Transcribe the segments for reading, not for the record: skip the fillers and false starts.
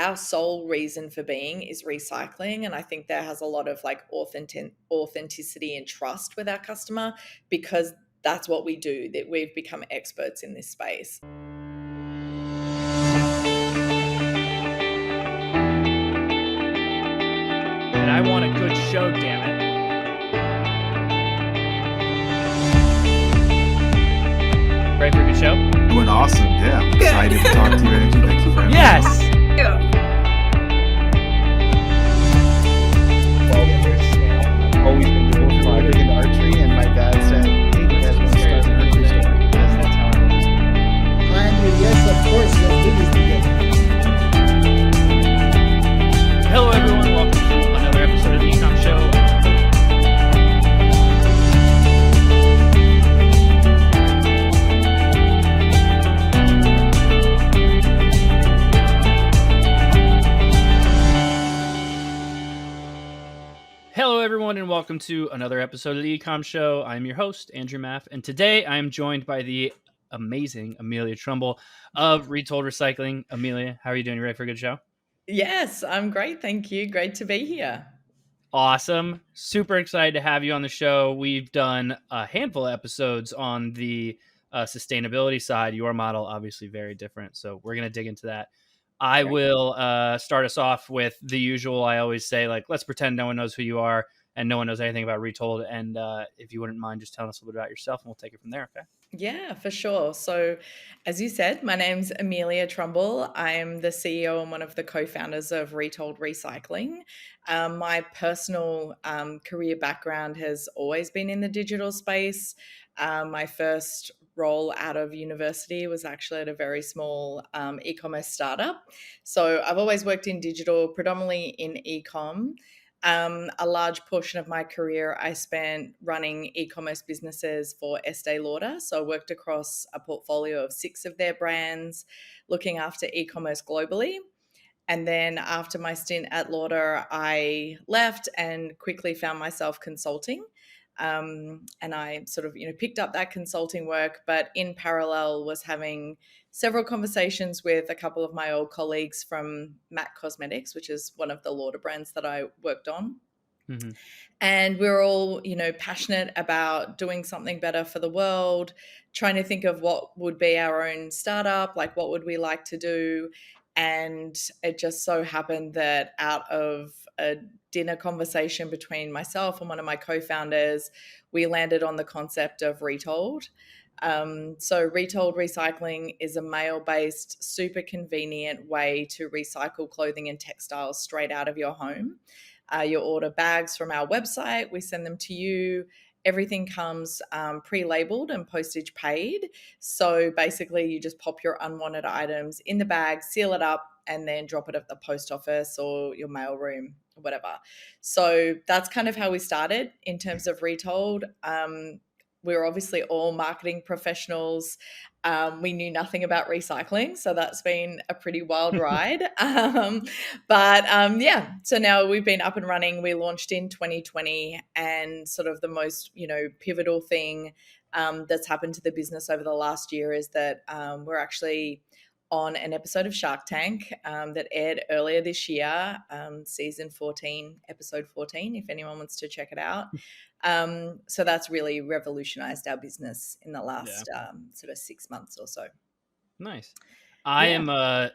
our sole reason for being is recycling. And I think that has a lot of like authenticity and trust with our customer, because that's what we do, that we've become experts in this space. And I want a good show, damn it. Ready for a good show? Doing awesome, yeah. I'm excited to talk to you, Angie. Thank you for having me. Yes! I've always been big into archery, and my dad said, hey, you guys want to start an archery store? That's how I was. Yes, of course, let's do this together. Hello, everyone. Welcome to another episode of the E-Comm Show. Hello, everyone, and welcome to another episode of the E-Comm Show. I'm your host, Andrew Maff, and today I am joined by the amazing Amelia Trumble of Retold Recycling. Amelia, how are you doing? You ready for a good show? Yes, I'm great. Thank you. Great to be here. Awesome. Super excited to have you on the show. We've done a handful of episodes on the sustainability side. Your model, obviously very different. So we're going to dig into that. I will start us off with the usual. I always say, like, let's pretend no one knows who you are and no one knows anything about Retold. And if you wouldn't mind just telling us a little bit about yourself, and we'll take it from there, okay? Yeah, for sure. So, as you said, my name's Amelia Trumble. I'm the CEO and one of the co-founders of Retold Recycling. My personal career background has always been in the digital space. My first role out of university was actually at a very small e-commerce startup. So I've always worked in digital, predominantly in e-comm. A large portion of my career I spent running e-commerce businesses for Estee Lauder. So I worked across a portfolio of 6 of their brands, looking after e-commerce globally. And then after my stint at Lauder, I left and quickly found myself consulting. And I sort of, picked up that consulting work, but in parallel was having several conversations with a couple of my old colleagues from MAC Cosmetics, which is one of the Lauder brands that I worked on. Mm-hmm. And we're all, passionate about doing something better for the world, trying to think of what would be our own startup, like what would we like to do. And it just so happened that out of a dinner conversation between myself and one of my co-founders, we landed on the concept of Retold. So Retold Recycling is a mail-based, super convenient way to recycle clothing and textiles straight out of your home. You order bags from our website, we send them to you. Everything comes pre-labeled and postage paid. So basically you just pop your unwanted items in the bag, seal it up, and then drop it at the post office or your mail room or whatever. So that's kind of how we started in terms of Retold. We're obviously all marketing professionals. We knew nothing about recycling, so that's been a pretty wild ride. So now we've been up and running. We launched in 2020, and sort of the most, pivotal thing that's happened to the business over the last year is that we're actually on an episode of Shark Tank that aired earlier this year, season 14, episode 14, if anyone wants to check it out. So that's really revolutionized our business in the last sort of 6 months or so. Nice. I am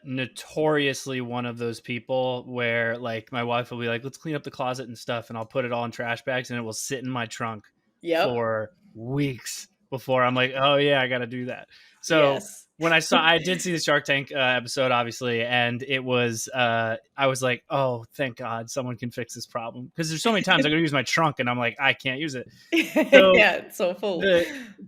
notoriously one of those people where, like, my wife will be like, let's clean up the closet and stuff, and I'll put it all in trash bags, and it will sit in my trunk for weeks before I'm like, oh yeah, I got to do that. So when I did see the Shark Tank episode, obviously, and it was, I was like, oh, thank God someone can fix this problem. Because there's so many times I'm going to use my trunk and I'm like, I can't use it. So it's so full.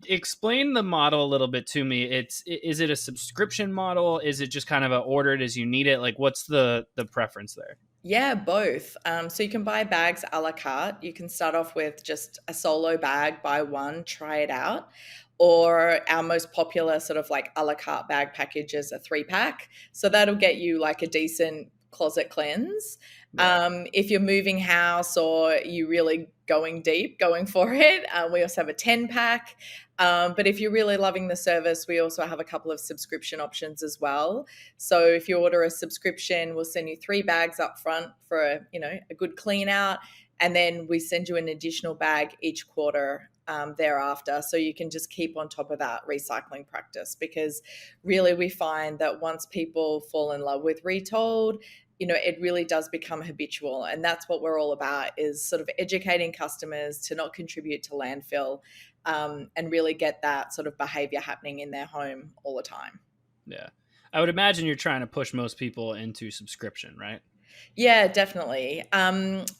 Explain the model a little bit to me. Is it a subscription model? Is it just kind of order it as you need it? Like, what's the preference there? Yeah, both. So you can buy bags a la carte. You can start off with just a solo bag, buy one, try it out. Or our most popular sort of like a la carte bag package is a 3-pack. So that'll get you like a decent closet cleanse. Right. If you're moving house or you really going deep, going for it. We also have a 10-pack. But if you're really loving the service, we also have a couple of subscription options as well. So if you order a subscription, we'll send you 3 bags up front for a good clean out. And then we send you an additional bag each quarter thereafter. So you can just keep on top of that recycling practice, because really we find that once people fall in love with Retold, it really does become habitual. And that's what we're all about, is sort of educating customers to not contribute to landfill, and really get that sort of behavior happening in their home all the time. Yeah. I would imagine you're trying to push most people into subscription, right? Yeah, definitely.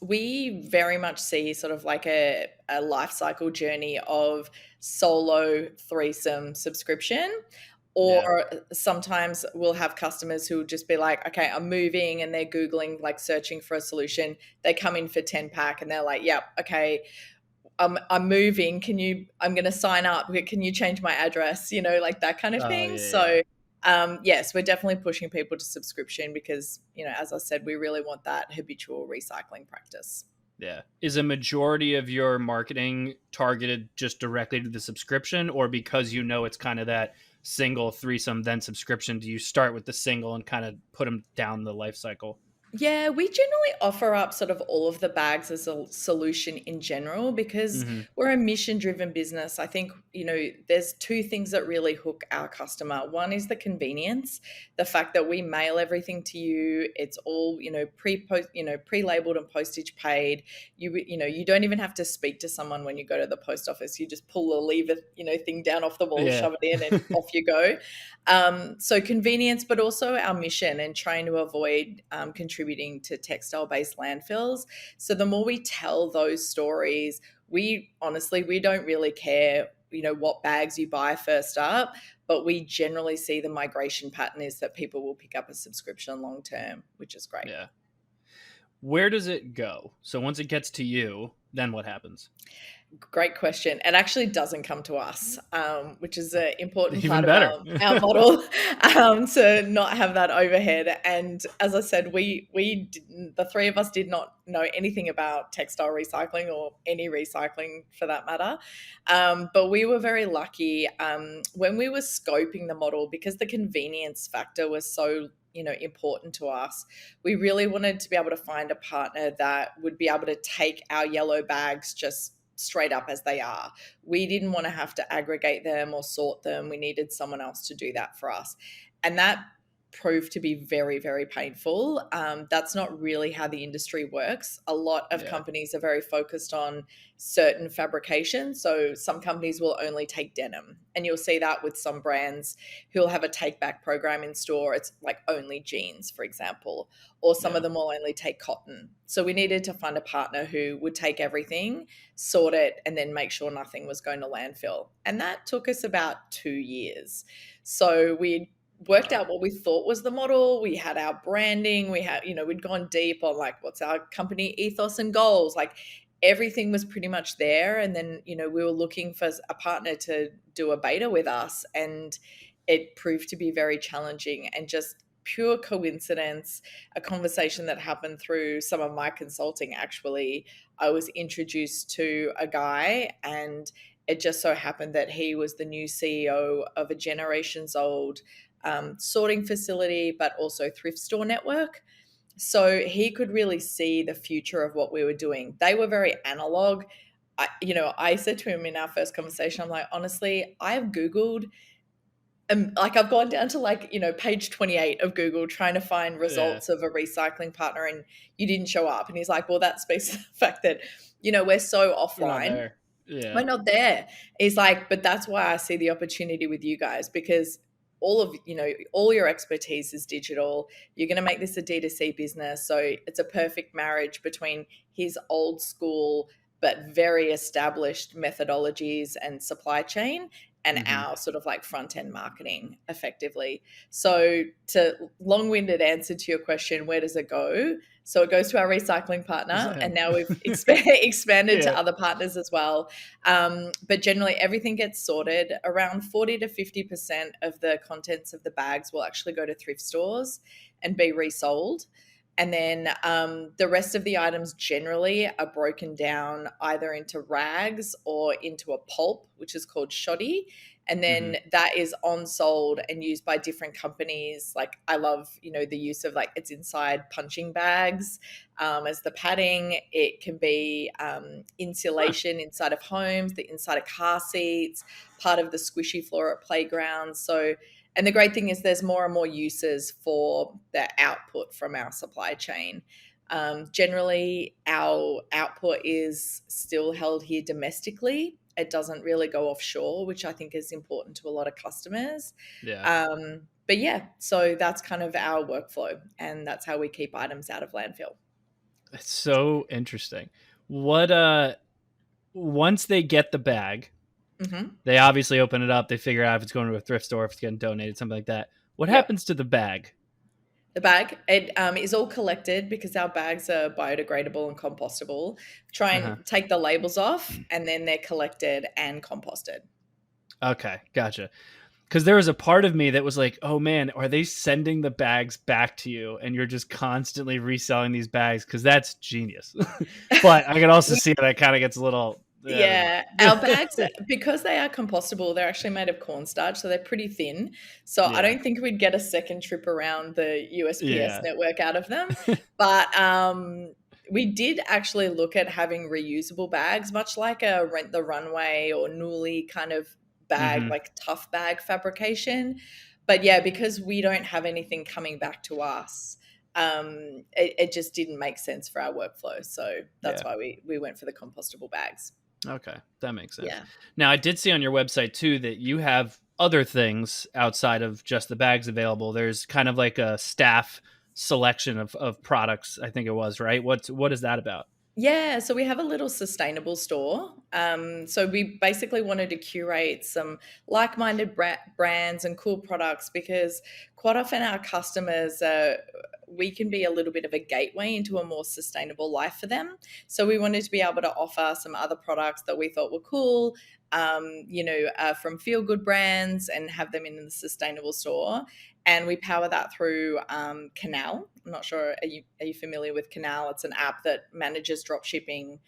We very much see sort of like a life cycle journey of solo threesome subscription. Or sometimes we'll have customers who will just be like, okay, I'm moving, and they're Googling, like searching for a solution. They come in for 10-pack and they're like, yep, okay, I'm moving. I'm going to sign up. Can you change my address? Like that kind of thing. So yes, we're definitely pushing people to subscription because, as I said, we really want that habitual recycling practice. Yeah. Is a majority of your marketing targeted just directly to the subscription, or because it's kind of that single, threesome, then subscription, do you start with the single and kind of put them down the life cycle? Yeah, we generally offer up sort of all of the bags as a solution in general, because we're a mission-driven business. I think, there's 2 things that really hook our customer. One is the convenience, the fact that we mail everything to you. It's all, pre-labeled and postage paid. You don't even have to speak to someone when you go to the post office. You just pull the lever, thing down off the wall, shove it in, and off you go. So convenience, but also our mission and trying to avoid contributing to textile-based landfills. So the more we tell those stories, we don't really care, what bags you buy first up, but we generally see the migration pattern is that people will pick up a subscription long term, which is great. Yeah. Where does it go? So once it gets to you, then what happens? Great question. It actually doesn't come to us, which is an important Even part better. of our model, to not have that overhead. And as I said, the 3 of us did not know anything about textile recycling or any recycling for that matter. But we were very lucky when we were scoping the model, because the convenience factor was so important to us. We really wanted to be able to find a partner that would be able to take our yellow bags just straight up as they are. We didn't want to have to aggregate them or sort them. We needed someone else to do that for us. And that proved to be very, very painful. That's not really how the industry works. A lot of companies are very focused on certain fabrication. So some companies will only take denim, and you'll see that with some brands who'll have a take back program in store. It's like only jeans, for example, or some of them will only take cotton. So we needed to find a partner who would take everything, sort it, and then make sure nothing was going to landfill. And that took us about 2 years. So we worked out what we thought was the model. We had our branding. We had, we'd gone deep on like, what's our company ethos and goals? Like everything was pretty much there. And then, we were looking for a partner to do a beta with us. And it proved to be very challenging, and just pure coincidence, a conversation that happened through some of my consulting. Actually, I was introduced to a guy, and it just so happened that he was the new CEO of a generations old sorting facility, but also thrift store network. So he could really see the future of what we were doing. They were very analog. I said to him in our first conversation, I'm like, honestly, I've Googled, I've gone down to page 28 of Google trying to find results of a recycling partner, and you didn't show up. And he's like, well, that speaks to the fact that, we're so offline. We're not there. He's like, but that's why I see the opportunity with you guys, because all your expertise is digital. You're going to make this a D2C business. So it's a perfect marriage between his old school but very established methodologies and supply chain and our sort of like front end marketing effectively. So to long-winded answer to your question, where does it go? So it goes to our recycling partner, and now we've expanded to other partners as well. But generally everything gets sorted. Around 40 to 50% of the contents of the bags will actually go to thrift stores and be resold. And then the rest of the items generally are broken down either into rags or into a pulp, which is called shoddy. And then that is on sold and used by different companies. Like I love, the use of like it's inside punching bags as the padding. It can be insulation inside of homes, the inside of car seats, part of the squishy floor at playgrounds. So, and the great thing is there's more and more uses for the output from our supply chain. Generally, our output is still held here domestically. It doesn't really go offshore, which I think is important to a lot of customers. Yeah. But yeah, so that's kind of our workflow, and that's how we keep items out of landfill. It's so interesting. What once they get the bag, they obviously open it up, they figure out if it's going to a thrift store, if it's getting donated, something like that. What happens to the bag? The bag, it is all collected because our bags are biodegradable and compostable. Try and take the labels off, and then they're collected and composted. Okay, gotcha. Because there was a part of me that was like, oh man, are they sending the bags back to you and you're just constantly reselling these bags? Because that's genius. But I can also see that kind of gets a little... Our bags, because they are compostable, they're actually made of cornstarch, so they're pretty thin. So I don't think we'd get a second trip around the USPS network out of them. But we did actually look at having reusable bags, much like a Rent the Runway or Newly kind of bag, like tough bag fabrication. But yeah, because we don't have anything coming back to us, it just didn't make sense for our workflow. So that's why we went for the compostable bags. Okay, that makes sense. Yeah. Now, I did see on your website, too, that you have other things outside of just the bags available. There's kind of like a staff selection of products, I think it was, right? What is that about? Yeah, so we have a little sustainable store. So we basically wanted to curate some like-minded brands and cool products because quite often our customers, we can be a little bit of a gateway into a more sustainable life for them. So we wanted to be able to offer some other products that we thought were cool, from feel-good brands and have them in the sustainable store. And we power that through Canal. I'm not sure, are you familiar with Canal? It's an app that manages drop shipping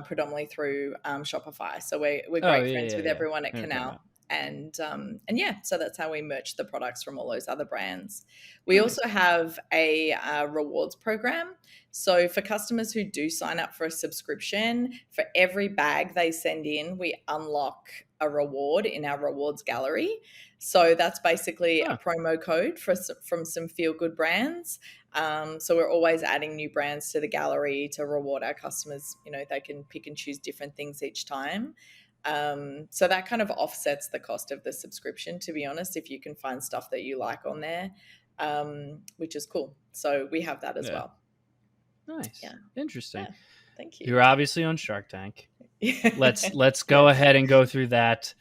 predominantly through Shopify. So we're great friends with everyone at Canal. And so that's how we merch the products from all those other brands. We also have a rewards program. So for customers who do sign up for a subscription, for every bag they send in, we unlock a reward in our rewards gallery. So that's basically a promo code from some feel-good brands. So we're always adding new brands to the gallery to reward our customers. They can pick and choose different things each time. So that kind of offsets the cost of the subscription, to be honest, if you can find stuff that you like on there, which is cool. So we have that as well. Nice. Yeah. Interesting. Yeah. Thank you. You're obviously on Shark Tank. Let's go ahead and go through that.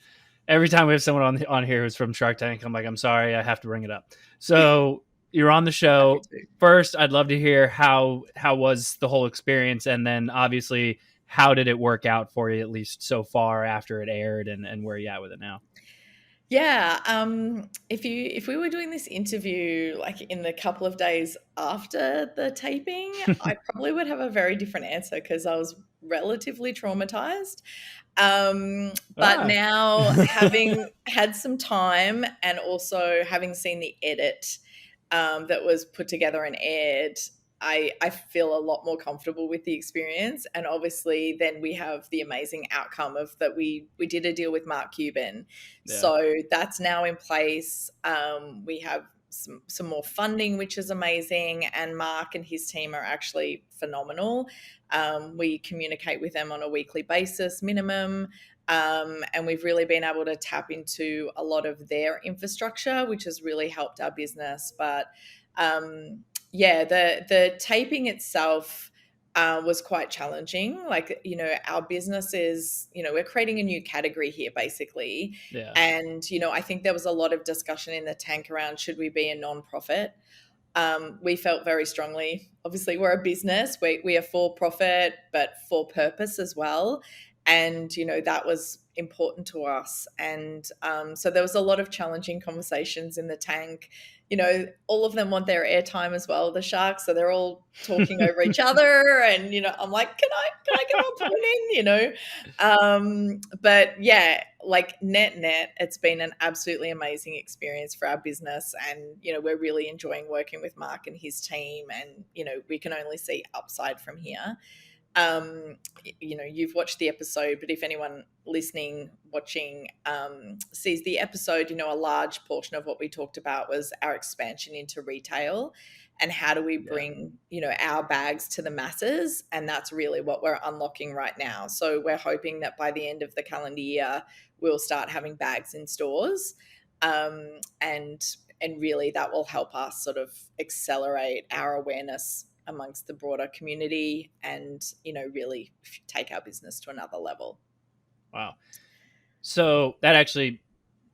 Every time we have someone on here who's from Shark Tank, I'm like, I'm sorry, I have to bring it up. So you're on the show. First, I'd love to hear how was the whole experience, and then obviously how did it work out for you, at least so far after it aired, and where are you at with it now? Yeah. If we were doing this interview like in the couple of days after the taping, I probably would have a very different answer because I was relatively traumatized. But now having had some time and also having seen the edit that was put together and aired, I feel a lot more comfortable with the experience. And obviously then we have the amazing outcome of that we did a deal with Mark Cuban. Yeah. So that's now in place. We have some more funding, which is amazing. And Mark and his team are actually phenomenal. We communicate with them on a weekly basis minimum. And we've really been able to tap into a lot of their infrastructure, which has really helped our business. But the taping itself was quite challenging. Like, our business is, we're creating a new category here basically. Yeah. And, I think there was a lot of discussion in the tank around, should we be a nonprofit? We felt very strongly, obviously we're a business, we are for profit, but for purpose as well. And, that was important to us. And so there was a lot of challenging conversations in the tank, all of them want their airtime as well, the sharks. So they're all talking over each other. And, I'm like, can I get my point in, But yeah, like net, it's been an absolutely amazing experience for our business. And, we're really enjoying working with Mark and his team. And, we can only see upside from here. You've watched the episode, but if anyone listening, watching, sees the episode, a large portion of what we talked about was our expansion into retail and how do we bring, our bags to the masses. And that's really what we're unlocking right now. So we're hoping that by the end of the calendar year, we'll start having bags in stores. And really that will help us sort of accelerate our awareness amongst the broader community and, really take our business to another level. Wow. So that actually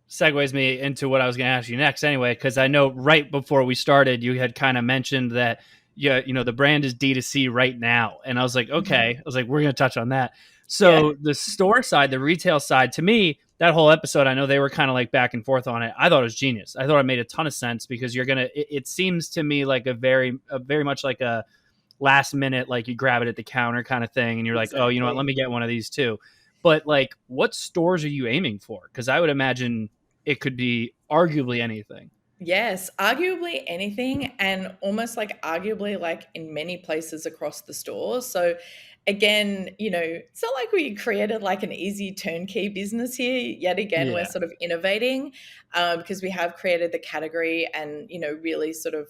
segues me into what I was going to ask you next anyway, because I know right before we started, you had kind of mentioned that, the brand is D2C right now. And I was like, okay, I was like, we're going to touch on that. So the store side, the retail side, to me, that whole episode, I know they were kind of like back and forth on it. I thought it was genius. I thought it made a ton of sense because it seems to me like a very much like a last minute, like you grab it at the counter kind of thing. And you're like, oh, you know what, let me get one of these too. But like, what stores are you aiming for? Because I would imagine it could be arguably anything. Yes, arguably anything, and almost like arguably like in many places across the store. So again, it's not like we created like an easy turnkey business here. Yet again, we're sort of innovating because we have created the category and, really sort of,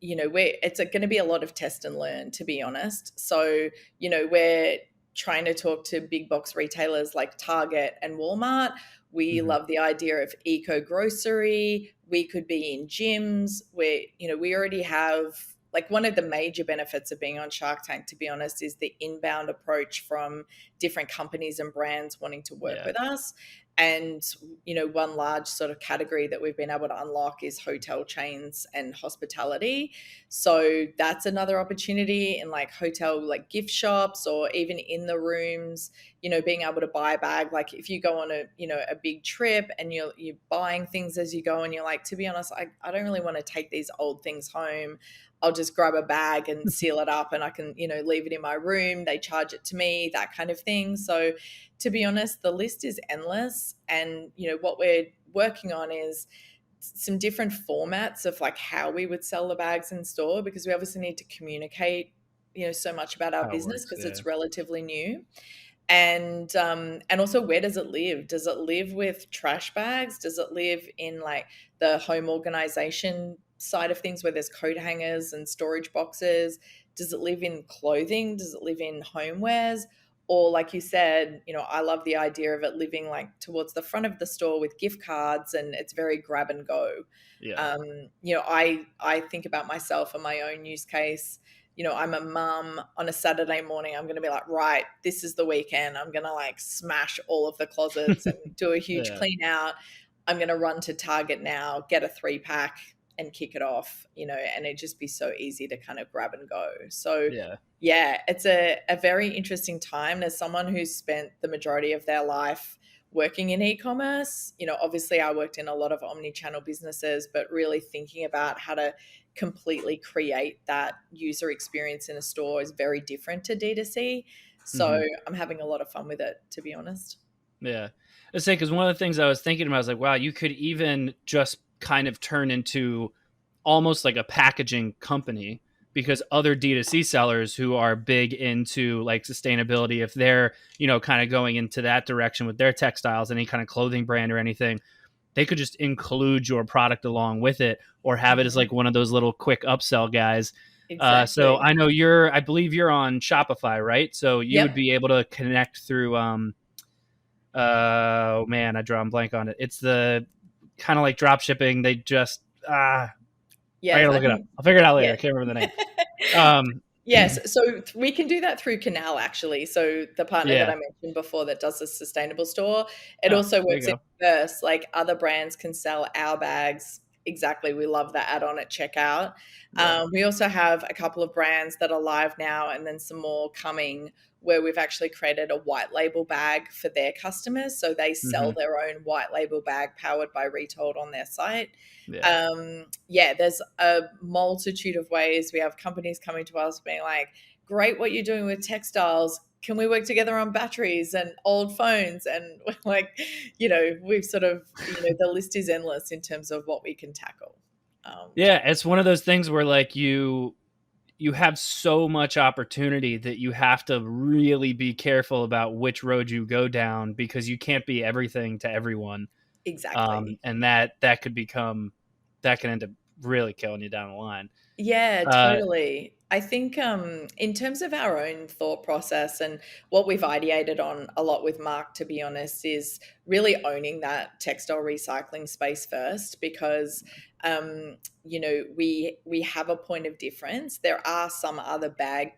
it's going to be a lot of test and learn, to be honest. So, we're trying to talk to big box retailers like Target and Walmart. We love the idea of eco grocery. We could be in gyms where, we already have, like, one of the major benefits of being on Shark Tank, to be honest, is the inbound approach from different companies and brands wanting to work with us. And, one large sort of category that we've been able to unlock is hotel chains and hospitality. So that's another opportunity in like hotel, like gift shops or even in the rooms, being able to buy a bag. Like if you go on a big trip and you're buying things as you go and you're like, to be honest, I don't really want to take these old things home. I'll just grab a bag and seal it up and I can, leave it in my room. They charge it to me, that kind of thing. So to be honest, the list is endless. And, what we're working on is some different formats of like how we would sell the bags in store, because we obviously need to communicate, so much about our business because it's relatively new. And also, where does it live? Does it live with trash bags? Does it live in like the home organization side of things where there's coat hangers and storage boxes? Does it live in clothing? Does it live in homewares? Or like you said, I love the idea of it living like towards the front of the store with gift cards and it's very grab and go. Yeah. I think about myself and my own use case. I'm a mum on a Saturday morning. I'm going to be like, right, this is the weekend. I'm going to like smash all of the closets and do a huge clean out. I'm going to run to Target now, get a 3-pack and kick it off, and it'd just be so easy to kind of grab and go. So it's a very interesting time. As someone who's spent the majority of their life working in e-commerce, obviously I worked in a lot of omni-channel businesses, but really thinking about how to completely create that user experience in a store is very different to D2C. So I'm having a lot of fun with it, to be honest. Yeah. I was saying, because one of the things I was thinking about, I was like, wow, you could even just kind of turn into almost like a packaging company, because other D2C sellers who are big into like sustainability, if they're, kind of going into that direction with their textiles, any kind of clothing brand or anything, they could just include your product along with it or have it as like one of those little quick upsell guys. Exactly. So I know I believe you're on Shopify, right? So you would be able to connect through, oh man, I draw a blank on it. It's the kind of like drop shipping. They just, I gotta look it up. I'll figure it out later. I can't remember the name. Yes, so we can do that through Canal, actually. So the partner that I mentioned before that does the sustainable store, it also works in reverse. Like other brands can sell our bags exactly. We love that add-on at checkout. We also have a couple of brands that are live now, and then some more coming, where we've actually created a white label bag for their customers. So they sell their own white label bag powered by Retold on their site. There's a multitude of ways. We have companies coming to us being like, great what you're doing with textiles. Can we work together on batteries and old phones? And like, we've sort of, the list is endless in terms of what we can tackle. It's one of those things where like you have so much opportunity that you have to really be careful about which road you go down, because you can't be everything to everyone. Exactly. And that can end up really killing you down the line. Yeah, totally. I think in terms of our own thought process and what we've ideated on a lot with Mark, to be honest, is really owning that textile recycling space first, because we have a point of difference. There are some other bag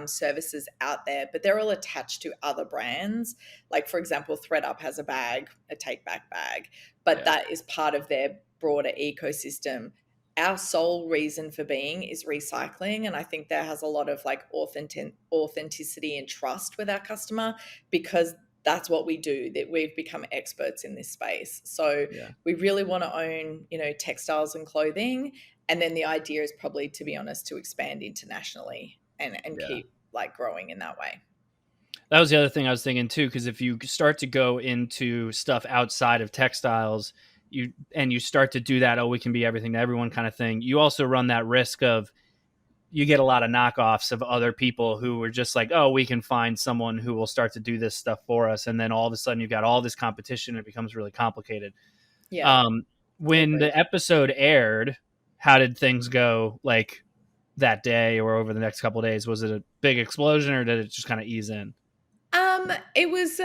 services out there, but they're all attached to other brands. Like, for example, ThreadUp has a bag, a take back bag, but that is part of their broader ecosystem. Our sole reason for being is recycling. And I think that has a lot of like authenticity and trust with our customer, because that's what we do, that we've become experts in this space. So we really want to own, textiles and clothing. And then the idea is probably, to be honest, to expand internationally and keep like growing in that way. That was the other thing I was thinking too, because if you start to go into stuff outside of textiles, you start to do that, we can be everything to everyone kind of thing, you also run that risk of, you get a lot of knockoffs of other people who are just like, we can find someone who will start to do this stuff for us. And then all of a sudden you've got all this competition. It becomes really complicated. When the episode aired, how did things go like that day or over the next couple of days? Was it a big explosion, or did it just kind of ease in? It was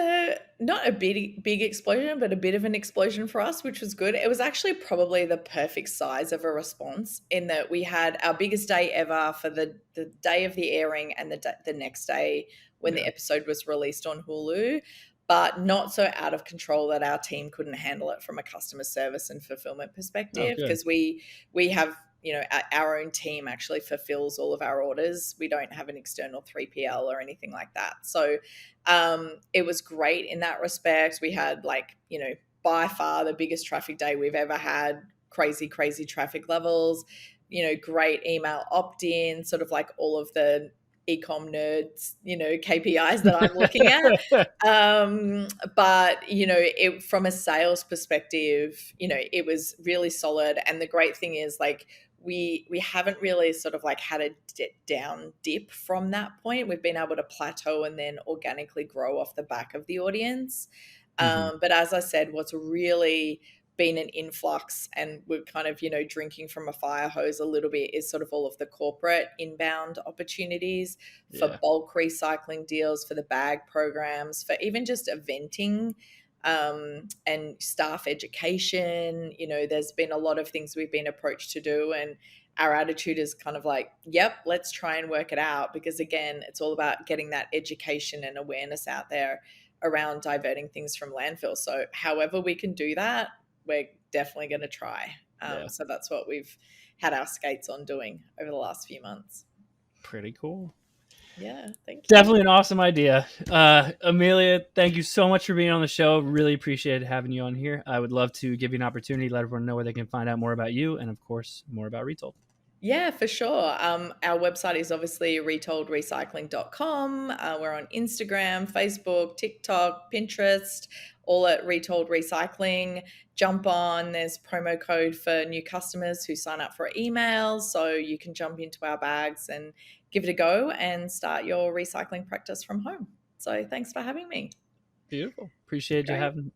not a big explosion, but a bit of an explosion for us, which was good. It was actually probably the perfect size of a response, in that we had our biggest day ever for the day of the airing and the next day when the episode was released on Hulu, but not so out of control that our team couldn't handle it from a customer service and fulfillment perspective, because we have, our own team actually fulfills all of our orders. We don't have an external 3PL or anything like that. So it was great in that respect. We had by far the biggest traffic day we've ever had, crazy traffic levels, great email opt-in, sort of like all of the E-Comm nerds, KPIs that I'm looking at. But, from a sales perspective, it was really solid. And the great thing is we haven't really sort of had a down dip from that point. We've been able to plateau and then organically grow off the back of the audience. But as I said, what's really been an influx, and we're kind of, drinking from a fire hose a little bit, is sort of all of the corporate inbound opportunities for bulk recycling deals, for the bag programs, for even just eventing and staff education. There's been a lot of things we've been approached to do, and our attitude is kind of like, yep, let's try and work it out, because again, it's all about getting that education and awareness out there around diverting things from landfill. So however we can do that, we're definitely going to try. So that's what we've had our skates on doing over the last few months. Pretty cool. Yeah, thank you. Definitely an awesome idea. Amelia, thank you so much for being on the show. Really appreciated having you on here. I would love to give you an opportunity to let everyone know where they can find out more about you and, of course, more about Retold. Yeah, for sure. Our website is obviously retoldrecycling.com. We're on Instagram, Facebook, TikTok, Pinterest, all at Retold Recycling. Jump on. There's promo code for new customers who sign up for emails, so you can jump into our bags and give it a go and start your recycling practice from home. So thanks for having me. Beautiful. Appreciate you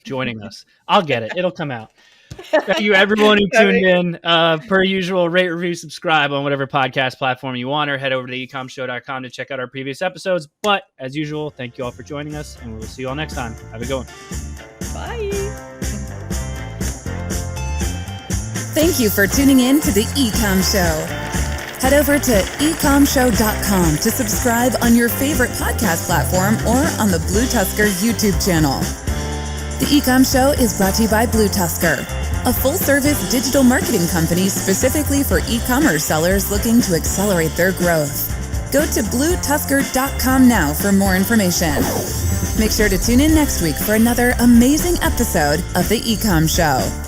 joining us. I'll get it. It'll come out. Thank you, everyone who tuned in. Per usual, rate, review, subscribe on whatever podcast platform you want, or head over to ecommshow.com to check out our previous episodes. But as usual, thank you all for joining us, and we will see you all next time. Have a good one. Bye. Thank you for tuning in to the E-Comm Show. Head over to ecommshow.com to subscribe on your favorite podcast platform or on the BlueTuskr YouTube channel. The E-Comm Show is brought to you by BlueTuskr. a full-service digital marketing company specifically for e-commerce sellers looking to accelerate their growth. Go to BlueTuskr.com now for more information. Make sure to tune in next week for another amazing episode of the E-Comm Show.